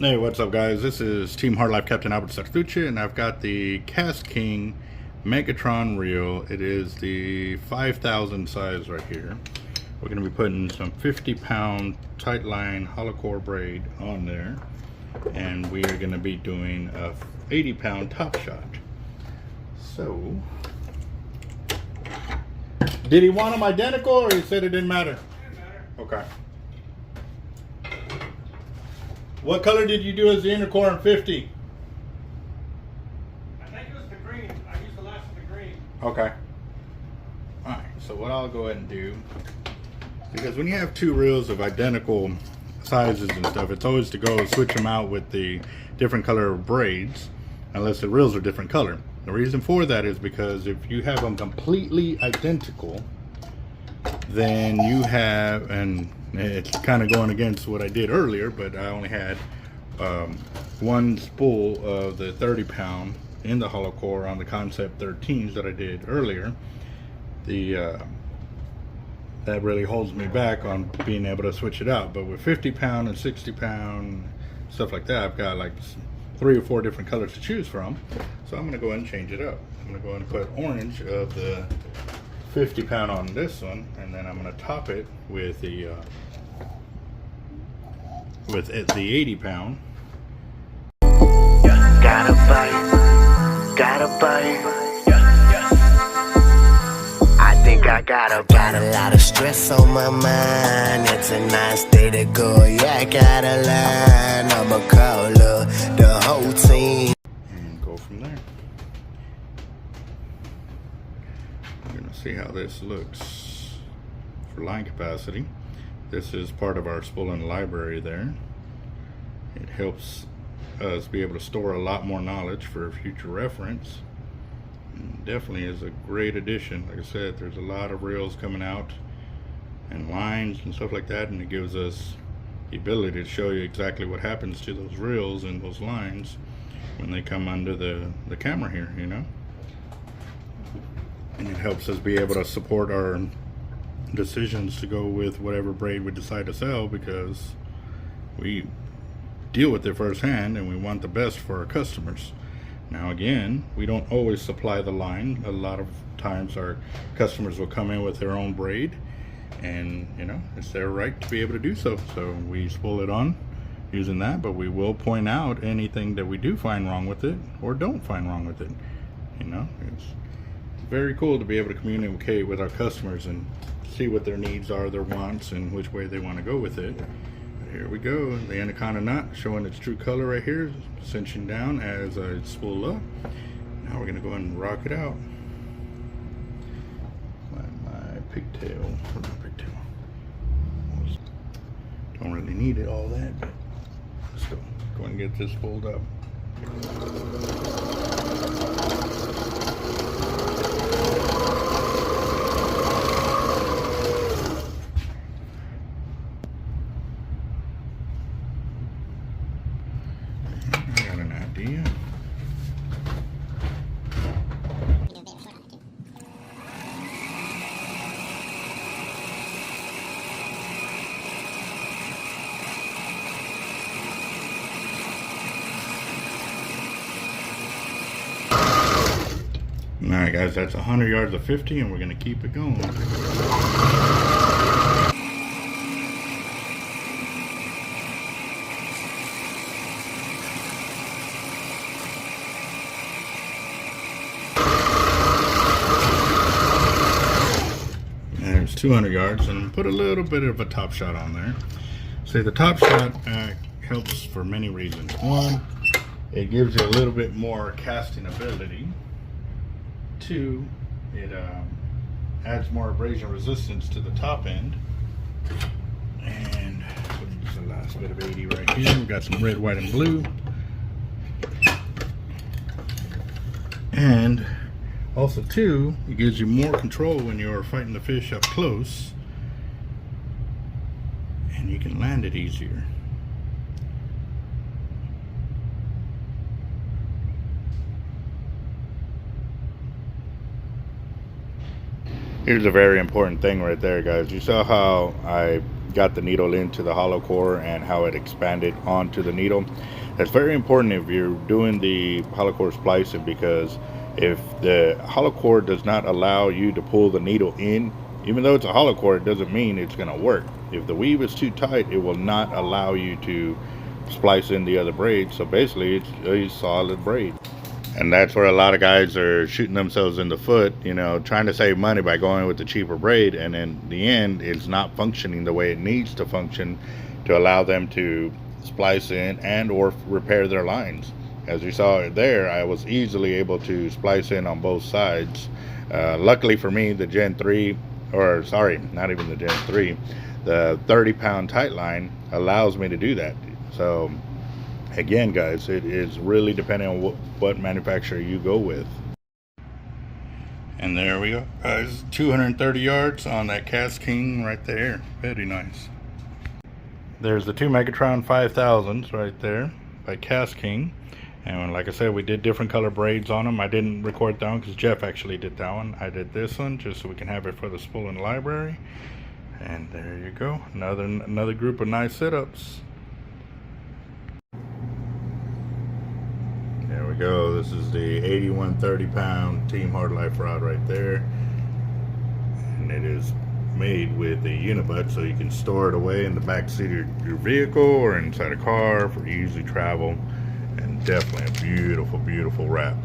Hey, what's up guys? This is Team Hard Life Captain Avets, and I've got the Kast King Megatron reel. It is the 5,000 size right here. We're going to be putting some 50-pound tight line hollow core braid on there, and we are going to be doing a 80-pound top shot. So, did he want them identical, or he said it didn't matter? It didn't matter. Okay. What color did you do as the inner core in 50? I think it was the green. I used the last of the green. Okay. Alright, so what I'll go ahead and do, because when you have two reels of identical sizes and stuff, it's always to go switch them out with the different color of braids, unless the reels are different color. The reason for that is because if you have them completely identical, then you have, and it's kind of going against what I did earlier, but I only had one spool of the 30-pound in the hollow core on the Concept 13s that I did earlier. That really holds me back on being able to switch it out. But with 50-pound and 60-pound stuff like that, I've got like 3 or 4 different colors to choose from. So I'm going to go ahead and change it up. I'm going to go ahead and put orange of the 50-pound on this one, and then I'm going to top it with the 80-pound. Gotta bite. I think I got a lot of stress on my mind. It's a nice day to go. Yeah, I got a line. I'ma call the whole team And go from there. We're gonna see how this looks for line capacity. This is part of our Spooling library there. It helps us be able to store a lot more knowledge for future reference. And definitely is a great addition. Like I said, there's a lot of reels coming out and lines and stuff like that, and it gives us the ability to show you exactly what happens to those reels and those lines when they come under the camera here, you know. And it helps us be able to support our decisions to go with whatever braid we decide to sell, because we deal with it firsthand and we want the best for our customers. Now again, we don't always supply the line. A lot of times our customers will come in with their own braid, and you know, it's their right to be able to do so. So we spool it on using that, but we will point out anything that we do find wrong with it or don't find wrong with it. You know, it's very cool to be able to communicate with our customers and see what their needs are, their wants, and which way they want to go with it. Here we go, the anaconda knot showing its true color right here, cinching down as I spool up. Now we're gonna go ahead and rock it out. My pigtail, don't really need it all that, but let's go ahead and get this pulled up. Alright guys, that's 100 yards of 50, and we're going to keep it going. There's 200 yards, and put a little bit of a top shot on there. See, the top shot helps for many reasons. One, it gives you a little bit more casting ability. 2, it adds more abrasion resistance to the top end. And this is the last bit of 80 right here. We've got some red, white, and blue. And also 2, it gives you more control when you're fighting the fish up close, and you can land it easier. Here's a very important thing right there, guys. You saw how I got the needle into the hollow core and how it expanded onto the needle. That's very important if you're doing the hollow core splicing, because if the hollow core does not allow you to pull the needle in, even though it's a hollow core, it doesn't mean it's going to work. If the weave is too tight, it will not allow you to splice in the other braid. So basically it's a solid braid. And that's where a lot of guys are shooting themselves in the foot, you know, trying to save money by going with the cheaper braid, and in the end it's not functioning the way it needs to function to allow them to splice in and or repair their lines. As you saw there, I was easily able to splice in on both sides. Luckily for me, the Gen 3, or sorry, not even the Gen 3, the 30-pound tight line allows me to do that. So again, guys, it is really depending on what manufacturer you go with. And there we go, guys. 230 yards on that Kast King right there. Very nice. There's the two Megatron 5000s right there by Kast King. And like I said, we did different color braids on them. I didn't record that one because Jeff actually did that one. I did this one just so we can have it for the Spooling library. And there you go. Another group of nice setups. There we go. This is the 81 30-pound Team Hard Life rod right there. And it is made with a unibutt, so you can store it away in the back seat of your vehicle or inside a car for easy travel. And definitely a beautiful, beautiful wrap.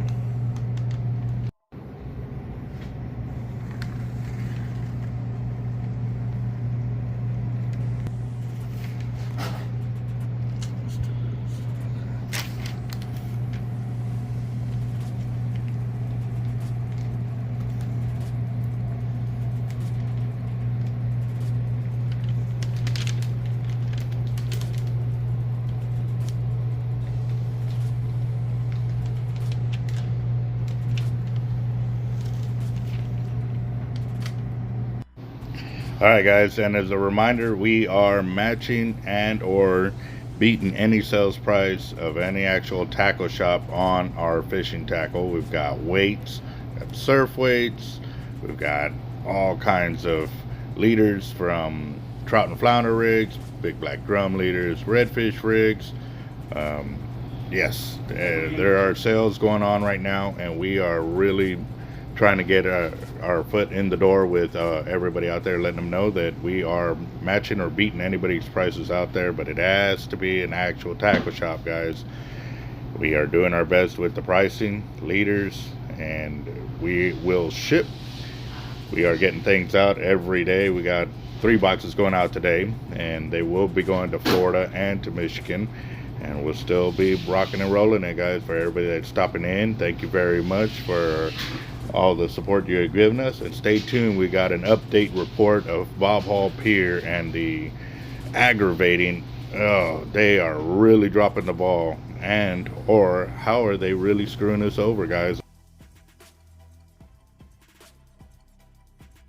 Alright guys, and as a reminder, we are matching and or beating any sales price of any actual tackle shop on our fishing tackle. We've got weights, we've got surf weights, we've got all kinds of leaders, from trout and flounder rigs, big black drum leaders, redfish rigs. Yes, there are sales going on right now, and we are really trying to get our foot in the door with everybody out there, letting them know that we are matching or beating anybody's prices out there, but it has to be an actual tackle shop, guys. We are doing our best with the pricing, leaders, and we will ship. We are getting things out every day. We got 3 boxes going out today, and they will be going to Florida and to Michigan, and we'll still be rocking and rolling it, guys. For everybody that's stopping in, thank you very much for all the support you have given us, and stay tuned. We got an update report of Bob Hall Pier and the aggravating, they are really dropping the ball, and or how are they really screwing us over, guys.